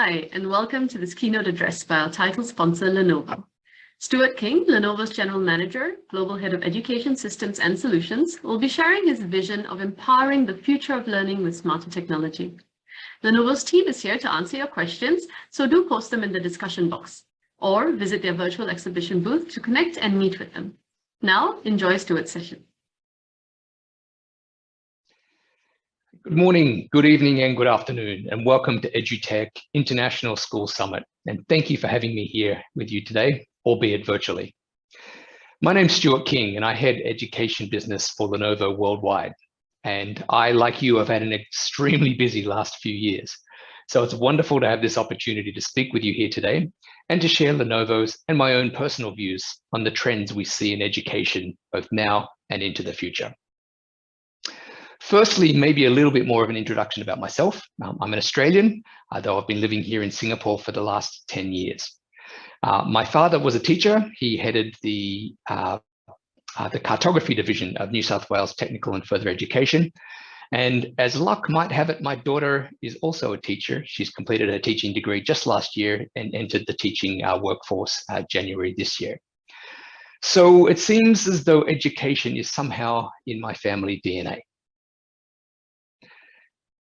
Hi, and welcome to this keynote address by our title sponsor, Lenovo. Stuart King, Lenovo's General Manager, Global Head of Education Systems and Solutions, will be sharing his vision of empowering the future of learning with smarter technology. Lenovo's team is here to answer your questions, so do post them in the discussion box, or visit their virtual exhibition booth to connect and meet with them. Now, enjoy Stuart's session. Good morning, good evening, and good afternoon, and welcome to EDUtech International School Summit. And thank you for having me here with you today, albeit virtually. My name's Stuart King, and I head education business for Lenovo worldwide. And I, like you, have had an extremely busy last few years. So it's wonderful to have this opportunity to speak with you here today and to share Lenovo's and my own personal views on the trends we see in education, both now and into the future. Firstly, maybe a little bit more of an introduction about myself. I'm an Australian, though I've been living here in Singapore for the last 10 years. My father was a teacher. He headed the cartography division of New South Wales Technical and Further Education. And as luck might have it, my daughter is also a teacher. She's completed her teaching degree just last year and entered the teaching workforce January this year. So it seems as though education is somehow in my family DNA.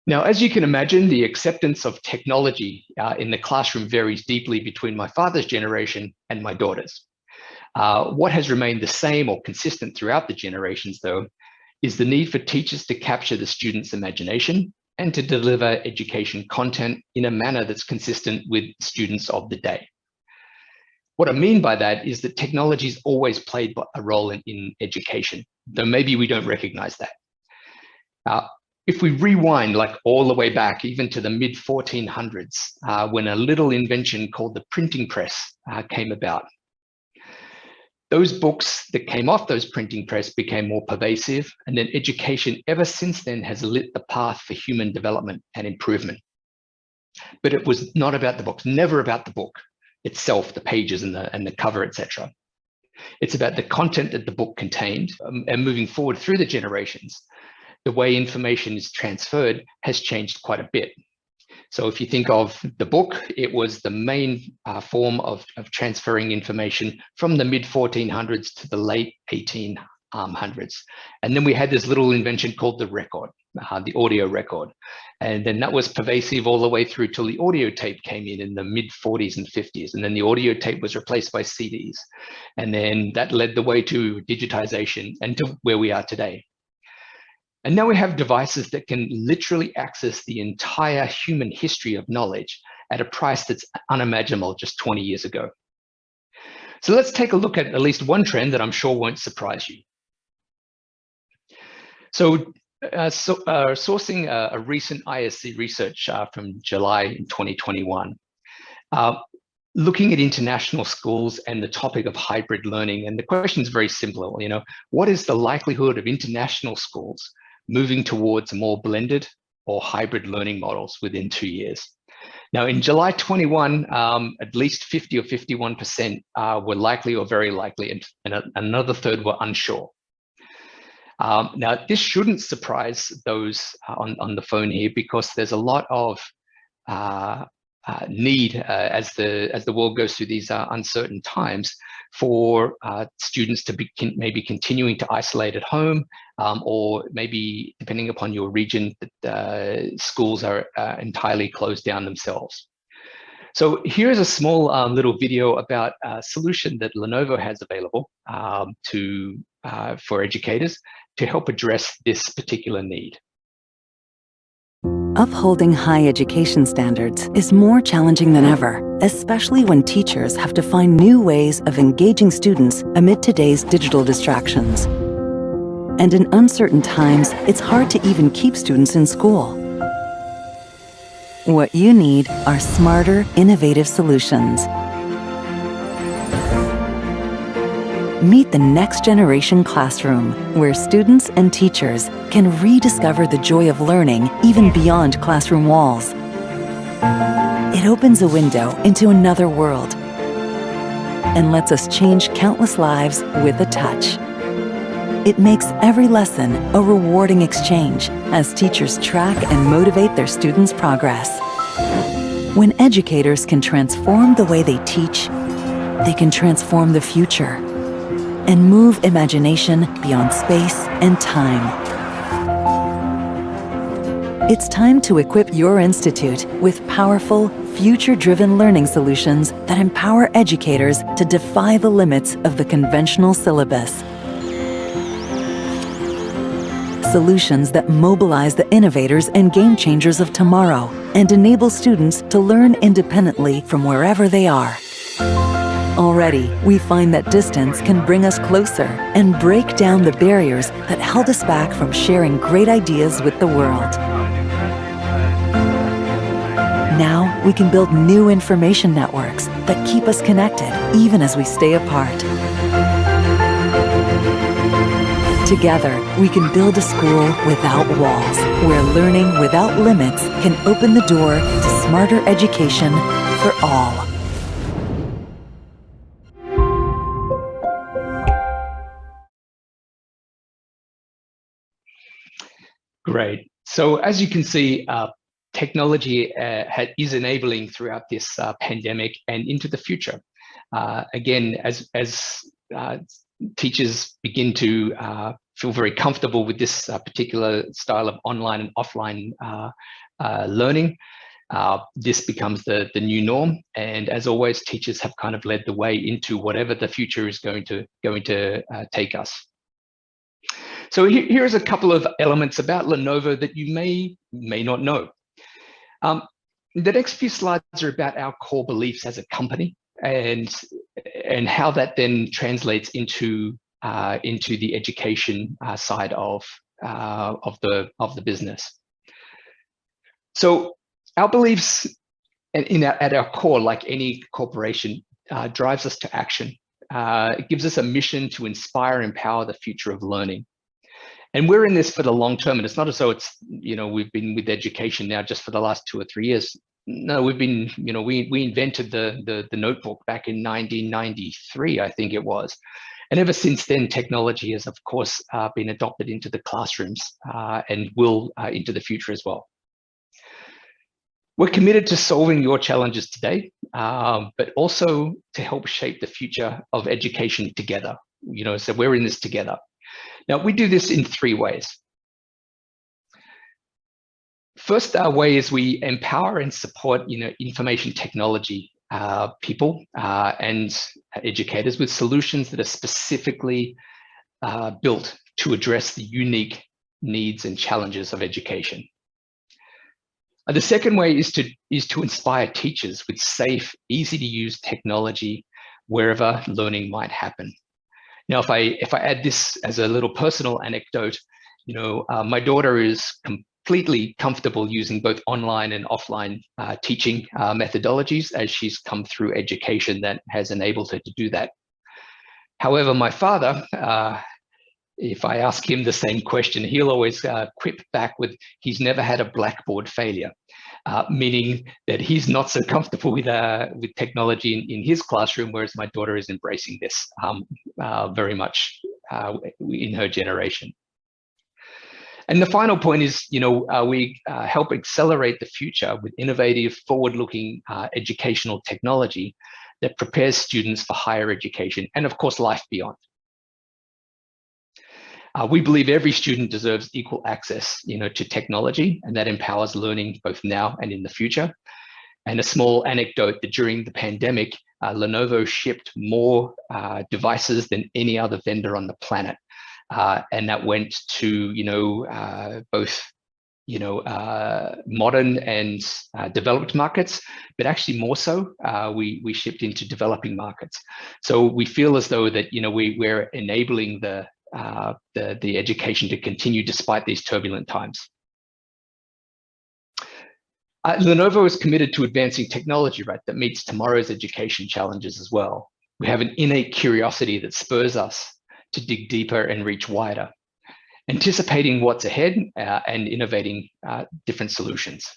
Now, as you can imagine, the acceptance of technology in the classroom varies deeply between my father's generation and my daughter's. What has remained the same or consistent throughout the generations, though, is the need for teachers to capture the student's imagination and to deliver education content in a manner that's consistent with students of the day. What I mean by that is that technology's always played a role in education, though maybe we don't recognize that. If we rewind like all the way back, even to the mid-1400s, when a little invention called the printing press came about, those books that came off those printing press became more pervasive, and then education ever since then has lit the path for human development and improvement. But it was not about the books, never about the book itself, the pages and the cover, etc. It's about the content that the book contained, and moving forward through the generations, the way information is transferred has changed quite a bit. So if you think of the book, it was the main form of transferring information from the mid-1400s to the late 1800s. And then we had this little invention called the record, the audio record. And then that was pervasive all the way through till the audio tape came in the mid-40s and 50s. And then the audio tape was replaced by CDs. And then that led the way to digitization and to where we are today. And now we have devices that can literally access the entire human history of knowledge at a price that's unimaginable just 20 years ago. So let's take a look at least one trend that I'm sure won't surprise you. So, sourcing a recent ISC research from July in 2021, looking at international schools and the topic of hybrid learning. And the question is very simple, what is the likelihood of international schools moving towards more blended or hybrid learning models within 2 years? Now, in July 21, at least 50 or 51% were likely or very likely, and another third were unsure. Now, this shouldn't surprise those on the phone here, because there's a lot of need as the world goes through these uncertain times for students to be maybe continuing to isolate at home, or maybe depending upon your region, schools are entirely closed down themselves. So here's a small little video about a solution that Lenovo has available for educators to help address this particular need. Upholding high education standards is more challenging than ever, especially when teachers have to find new ways of engaging students amid today's digital distractions. And in uncertain times, it's hard to even keep students in school. What you need are smarter, innovative solutions. Meet the next generation classroom, where students and teachers can rediscover the joy of learning even beyond classroom walls. It opens a window into another world and lets us change countless lives with a touch. It makes every lesson a rewarding exchange as teachers track and motivate their students' progress. When educators can transform the way they teach, they can transform the future and move imagination beyond space and time. It's time to equip your institute with powerful, future-driven learning solutions that empower educators to defy the limits of the conventional syllabus. Solutions that mobilize the innovators and game changers of tomorrow and enable students to learn independently from wherever they are. Already, we find that distance can bring us closer and break down the barriers that held us back from sharing great ideas with the world. Now, we can build new information networks that keep us connected even as we stay apart. Together, we can build a school without walls, where learning without limits can open the door to smarter education for all. Great. So as you can see, technology is enabling throughout this pandemic and into the future. Again, as teachers begin to feel very comfortable with this particular style of online and offline learning, this becomes the new norm. And as always, teachers have kind of led the way into whatever the future is going to take us. So here's a couple of elements about Lenovo that you may not know. The next few slides are about our core beliefs as a company and how that then translates into the education side of the business. So our beliefs at our core, like any corporation, drives us to action. It gives us a mission to inspire and empower the future of learning. And we're in this for the long term, and it's not as though it's, we've been with education now just for the last 2 or 3 years. No, we've been, we invented the notebook back in 1993, I think it was. And ever since then, technology has, of course, been adopted into the classrooms and will into the future as well. We're committed to solving your challenges today, but also to help shape the future of education together. So we're in this together. Now, we do this in 3 ways. First way is we empower and support, information technology people and educators with solutions that are specifically built to address the unique needs and challenges of education. The second way is to inspire teachers with safe, easy-to-use technology wherever learning might happen. Now, if I add this as a little personal anecdote, my daughter is completely comfortable using both online and offline teaching methodologies as she's come through education that has enabled her to do that. However, my father, if I ask him the same question, he'll always quip back with, he's never had a blackboard failure, meaning that he's not so comfortable with technology in his classroom, whereas my daughter is embracing this very much in her generation. And the final point is, we help accelerate the future with innovative, forward-looking educational technology that prepares students for higher education and, of course, life beyond. We believe every student deserves equal access, to technology, and that empowers learning both now and in the future. And a small anecdote that during the pandemic, Lenovo shipped more devices than any other vendor on the planet. And that went to, both, modern and developed markets, but actually more so, we shipped into developing markets. So we feel as though that, we're enabling the education to continue despite these turbulent times. Lenovo is committed to advancing technology, that meets tomorrow's education challenges as well. We have an innate curiosity that spurs us to dig deeper and reach wider, anticipating what's ahead and innovating different solutions.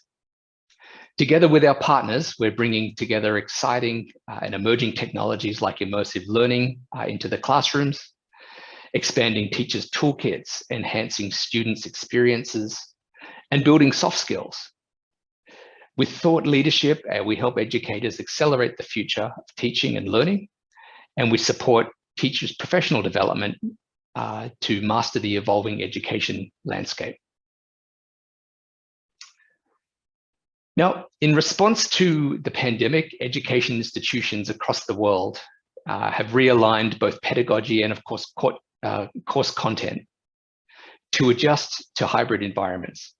Together with our partners, we're bringing together exciting and emerging technologies like immersive learning into the classrooms, expanding teachers' toolkits, enhancing students' experiences, and building soft skills. With thought leadership, we help educators accelerate the future of teaching and learning, and we support teachers' professional development to master the evolving education landscape. Now, in response to the pandemic, education institutions across the world have realigned both pedagogy and, of course, course content to adjust to hybrid environments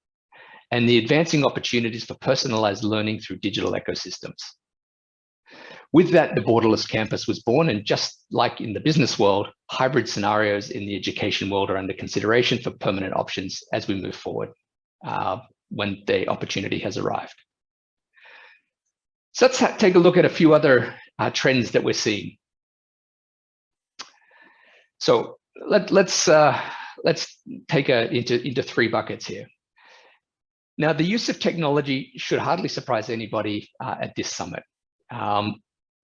and the advancing opportunities for personalized learning through digital ecosystems. With that, the borderless campus was born, and just like in the business world, hybrid scenarios in the education world are under consideration for permanent options as we move forward when the opportunity has arrived. So let's take a look at a few other trends that we're seeing. So let's take into three buckets here. Now, the use of technology should hardly surprise anybody at this summit.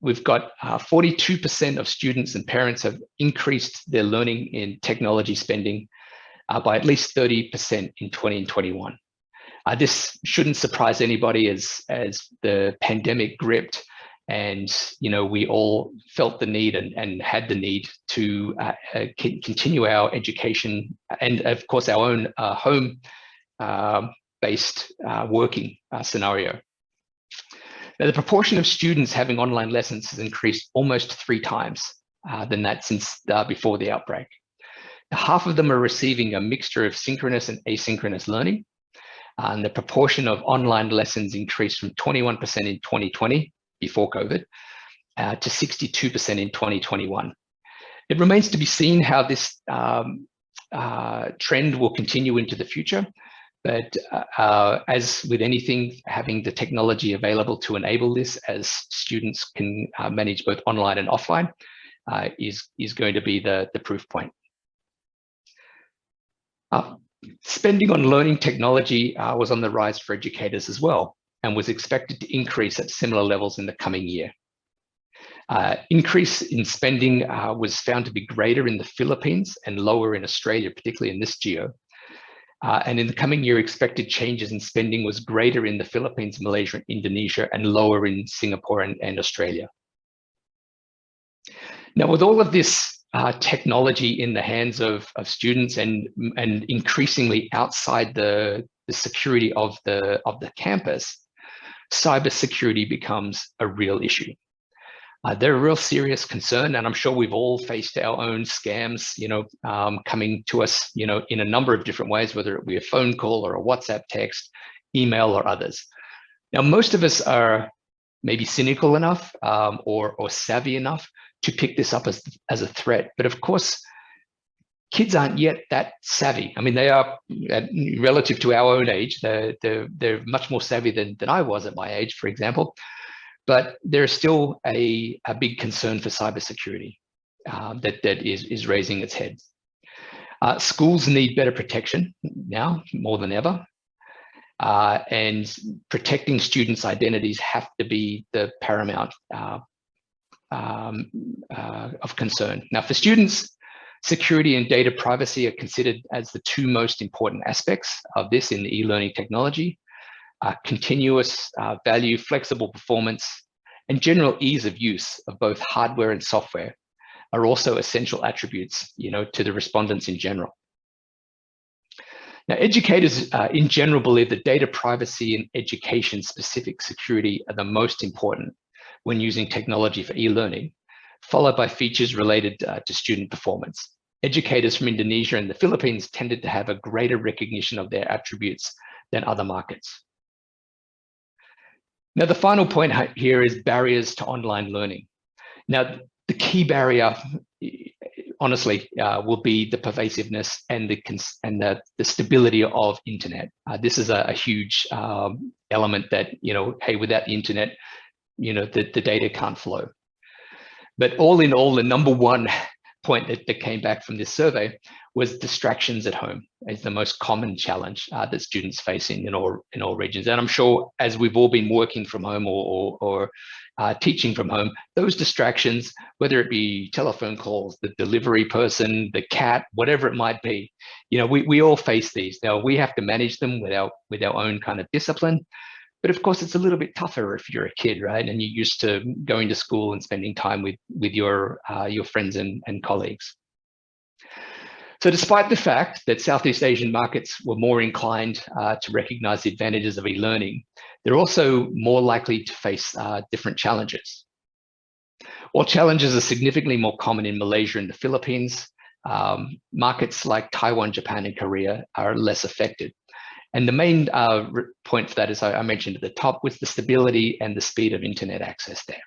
We've got 42% of students and parents have increased their learning in technology spending by at least 30% in 2021. This shouldn't surprise anybody as the pandemic gripped, and we all felt the need and had the need to continue our education and, of course, our own home-based working scenario. Now, the proportion of students having online lessons has increased almost 3 times than that since before the outbreak. Half of them are receiving a mixture of synchronous and asynchronous learning. And the proportion of online lessons increased from 21% in 2020, before COVID, to 62% in 2021. It remains to be seen how this trend will continue into the future. But as with anything, having the technology available to enable this as students can manage both online and offline is going to be the proof point. Spending on learning technology was on the rise for educators as well, and was expected to increase at similar levels in the coming year. Increase in spending was found to be greater in the Philippines and lower in Australia, particularly in this geo. And in the coming year, expected changes in spending was greater in the Philippines, Malaysia, and Indonesia, and lower in Singapore and Australia. Now, with all of this technology in the hands of students and increasingly outside the security of the campus, cybersecurity becomes a real issue. They're a real serious concern, and I'm sure we've all faced our own scams, coming to us, in a number of different ways, whether it be a phone call or a WhatsApp text, email, or others. Now, most of us are maybe cynical enough or savvy enough to pick this up as a threat, but of course, kids aren't yet that savvy. I mean, they are, relative to our own age, they're much more savvy than I was at my age, for example. But there's still a big concern for cybersecurity that is raising its head. Schools need better protection now more than ever, and protecting students' identities have to be the paramount of concern. Now, for students, security and data privacy are considered as the 2 most important aspects of this in the e-learning technology. Continuous value, flexible performance, and general ease of use of both hardware and software are also essential attributes, to the respondents in general. Now, educators in general believe that data privacy and education-specific security are the most important when using technology for e-learning, followed by features related to student performance. Educators from Indonesia and the Philippines tended to have a greater recognition of their attributes than other markets. Now, the final point here is barriers to online learning. Now, the key barrier, honestly, will be the pervasiveness and the stability of internet. This is a huge element that, hey, without the internet, the data can't flow. But all in all, the number one point that came back from this survey was distractions at home is the most common challenge that students face in all regions. And I'm sure as we've all been working from home or teaching from home, those distractions, whether it be telephone calls, the delivery person, the cat, whatever it might be, we all face these. Now, we have to manage them with our own kind of discipline. But of course, it's a little bit tougher if you're a kid, right? And you're used to going to school and spending time with your friends and colleagues. So despite the fact that Southeast Asian markets were more inclined to recognize the advantages of e-learning, they're also more likely to face different challenges. While challenges are significantly more common in Malaysia and the Philippines, markets like Taiwan, Japan, and Korea are less affected. And the main point for that, as I mentioned at the top, was the stability and the speed of internet access there.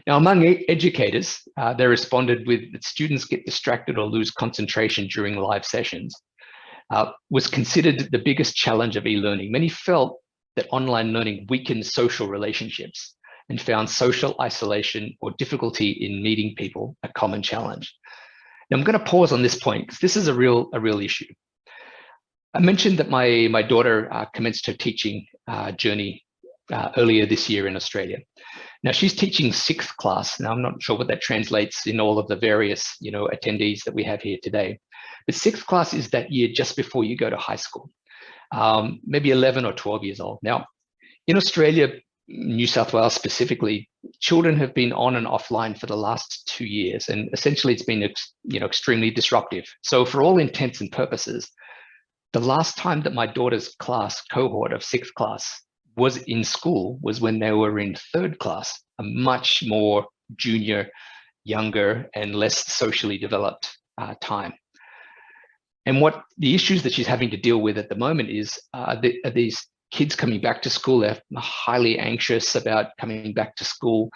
Now, among educators, they responded with that students get distracted or lose concentration during live sessions, was considered the biggest challenge of e-learning. Many felt that online learning weakened social relationships and found social isolation or difficulty in meeting people a common challenge. Now, I'm going to pause on this point because this is a real issue. I mentioned that my daughter commenced her teaching journey earlier this year in Australia. Now she's teaching 6th class. Now I'm not sure what that translates in all of the various attendees that we have here today. But 6th class is that year just before you go to high school, maybe 11 or 12 years old. Now in Australia, New South Wales specifically, children have been on and offline for the last 2 years, and essentially it's been extremely disruptive. So for all intents and purposes, the last time that my daughter's class cohort of 6th class was in school was when they were in 3rd class, a much more junior, younger, and less socially developed time. And what the issues that she's having to deal with at the moment is these kids coming back to school. They're highly anxious about coming back to school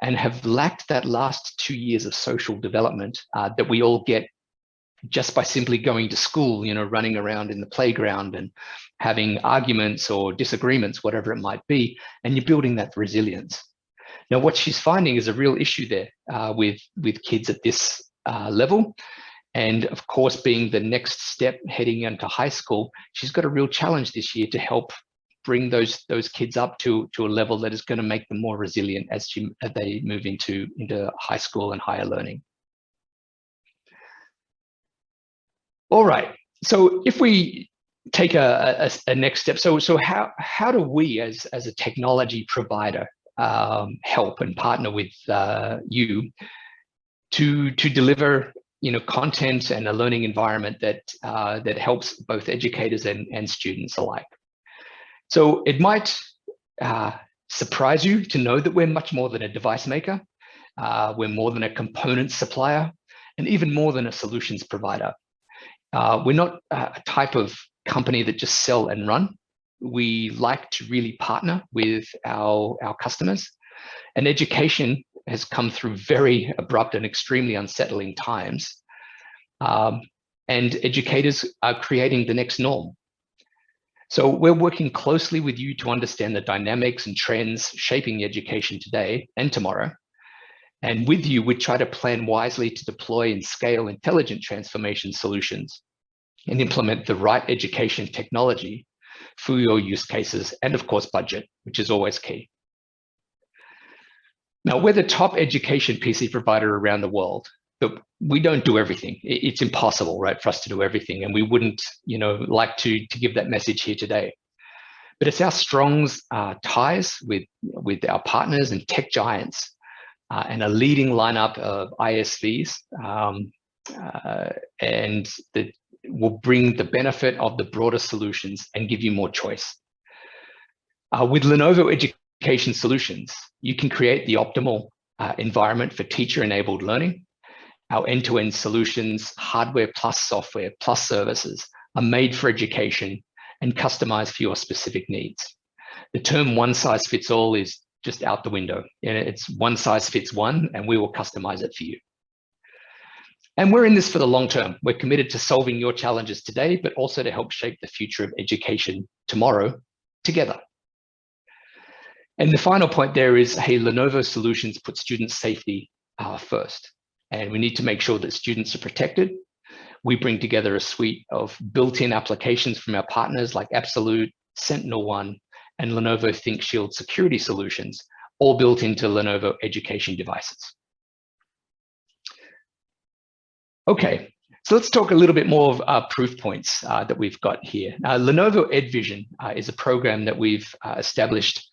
and have lacked that last 2 years of social development that we all get just by simply going to school, running around in the playground and having arguments or disagreements, whatever it might be, and you're building that resilience. Now, what she's finding is a real issue there with kids at this level. And of course, being the next step heading into high school, she's got a real challenge this year to help bring those kids up to a level that is going to make them more resilient as they move into high school and higher learning. All right, so if we take a next step, so how do we as a technology provider help and partner with you to deliver content and a learning environment that helps both educators and students alike? So it might surprise you to know that we're much more than a device maker. We're more than a component supplier, and even more than a solutions provider. We're not a type of company that just sell and run. We like to really partner with our customers. And education has come through very abrupt and extremely unsettling times. And educators are creating the next norm. So we're working closely with you to understand the dynamics and trends shaping education today and tomorrow. And with you, we try to plan wisely to deploy and scale intelligent transformation solutions and implement the right education technology for your use cases and, of course, budget, which is always key. Now, we're the top education PC provider around the world, but we don't do everything. It's impossible, right, for us to do everything, and we wouldn't, like to give that message here today. But it's our strong ties with our partners and tech giants and a leading lineup of ISVs, and that will bring the benefit of the broader solutions and give you more choice. With Lenovo Education Solutions, you can create the optimal environment for teacher-enabled learning. Our end-to-end solutions, hardware plus software plus services, are made for education and customized for your specific needs. The term one size fits all is just out the window. It's one size fits one, and we will customize it for you. And we're in this for the long term. We're committed to solving your challenges today, but also to help shape the future of education tomorrow together. And the final point there is, hey, Lenovo Solutions put student safety first. And we need to make sure that students are protected. We bring together a suite of built-in applications from our partners like Absolute, SentinelOne, and Lenovo ThinkShield security solutions, all built into Lenovo education devices. Okay, So let's talk a little bit more of proof points that we've got here. Lenovo EdVision is a program that we've established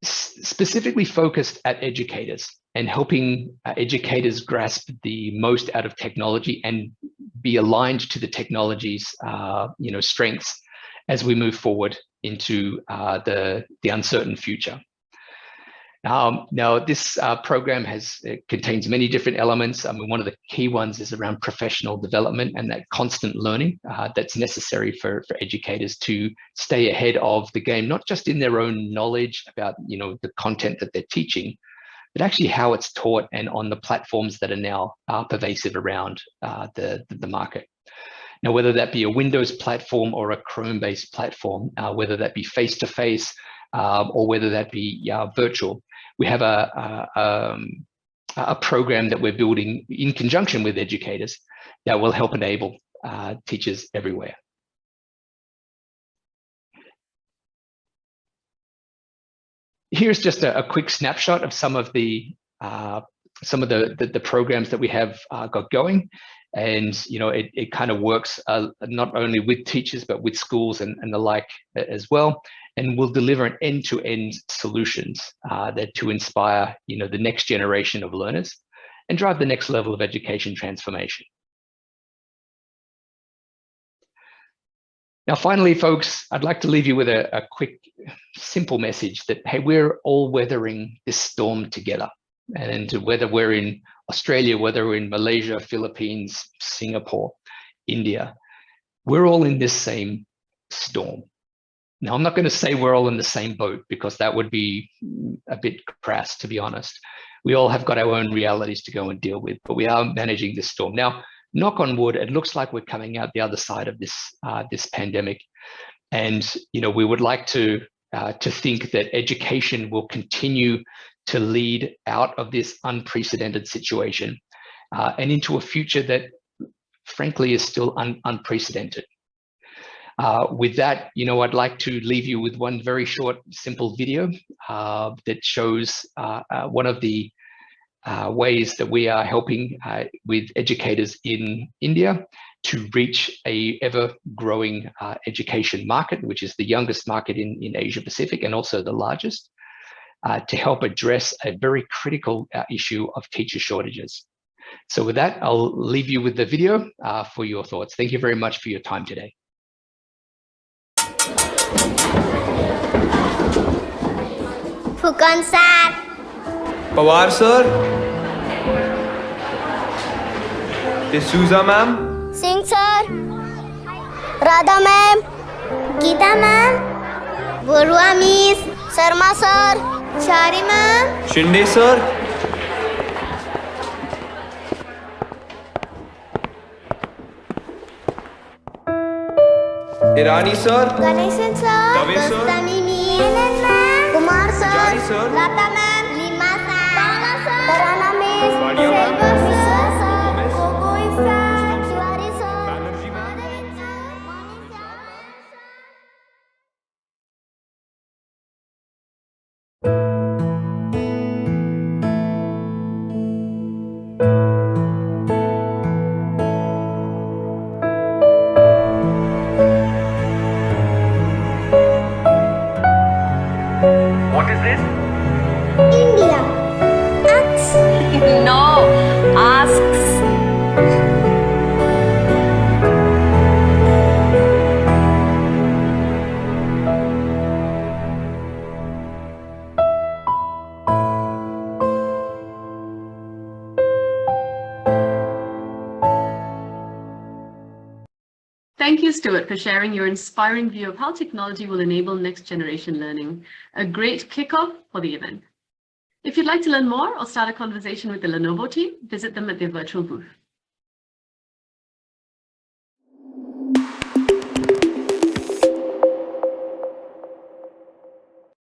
specifically focused at educators and helping educators grasp the most out of technology and be aligned to the technology's strengths as we move forward into the uncertain future. Now, this program contains many different elements. I mean, one of the key ones is around professional development and that constant learning that's necessary for educators to stay ahead of the game, not just in their own knowledge about the content that they're teaching, but actually how it's taught and on the platforms that are now pervasive around the market. Now, whether that be a Windows platform or a Chrome-based platform, whether that be face-to-face or whether that be virtual, we have a program that we're building in conjunction with educators that will help enable teachers everywhere. Here's just a quick snapshot of some of the programs that we have got going. And it kind of works not only with teachers, but with schools and the like as well. And we'll deliver an end-to-end solutions that to inspire the next generation of learners and drive the next level of education transformation. Now, finally, folks, I'd like to leave you with a quick, simple message that, hey, we're all weathering this storm together. And whether we're in Australia, whether we're in Malaysia, Philippines, Singapore, India, we're all in this same storm. Now, I'm not going to say we're all in the same boat because that would be a bit crass, to be honest. We all have got our own realities to go and deal with, but we are managing this storm. Now, knock on wood, it looks like we're coming out the other side of this pandemic. And, we would like to think that education will continue to lead out of this unprecedented situation and into a future that, frankly, is still unprecedented. With that, I'd like to leave you with one very short, simple video that shows one of the ways that we are helping with educators in India to reach a ever-growing education market, which is the youngest market in Asia Pacific and also the largest, to help address a very critical issue of teacher shortages. So with that, I'll leave you with the video for your thoughts. Thank you very much for your time today. Fukan sir. Pawar sir. D'Souza ma'am. Singh sir. Radha ma'am. Geeta ma'am. Borua miss. Sharma sir. Shari ma'am. Shinde sir. Irani sir. Ganeshan sir. Dave sir. Rastami miss. Kumar sir. Pujari sir. Lata ma'am. Lima sir. Tana sir. Tarana miss. Wadia ma'am. Selva sir. Gomez. Gogoi sir. Tiwari sir. Banerjee ma'am. Madhavin sir. Mani sir. What is this? India. Ax. No, asks. Thank you, Stuart, for sharing your inspiring view of how technology will enable next generation learning. A great kickoff for the event. If you'd like to learn more or start a conversation with the Lenovo team, visit them at their virtual booth.